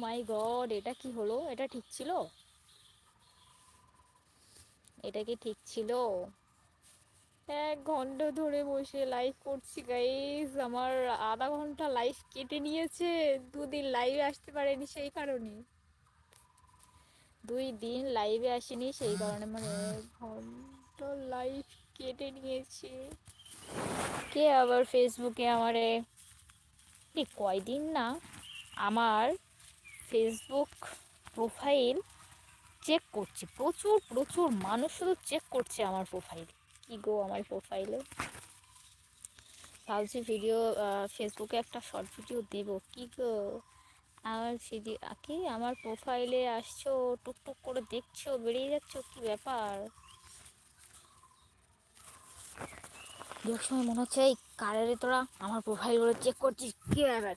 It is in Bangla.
মাই গড, এটা কি হলো? এটা ঠিক ছিল? এটা কি ঠিক ছিল? 1 ঘন্টা ধরে বসে লাইভ করছি গাইস, আমার আধা ঘন্টা লাইভ কেটে নিয়েছে। 2 দিন লাইভে আসতে পারেনি সেই কারণে, 2 দিন লাইভে আসেনি সেই কারণে, মানে 1 ঘন্টা লাইভ কেটে নিয়েছে। কে আবার ফেসবুকে আমারে কয়দিন না আমার ফেসবুক প্রোফাইল চেক করছে, প্রচুর প্রচুর মানুষ শুধু চেক করছে আমার প্রোফাইল। কি গো আমার প্রোফাইলে, ভাবছি ভিডিও ফেসবুকে একটা শর্ট ভিডিও দেব। কি গো আমার ভিডিও কি আমার প্রোফাইলে আসছো, টুকটুক করে দেখছো, বেরিয়ে যাচ্ছ, কি ব্যাপার? দেখ সময় মনে হচ্ছে এই কারেরে তোরা আমার প্রোফাইলগুলো চেক করছিস, কি ব্যাপার?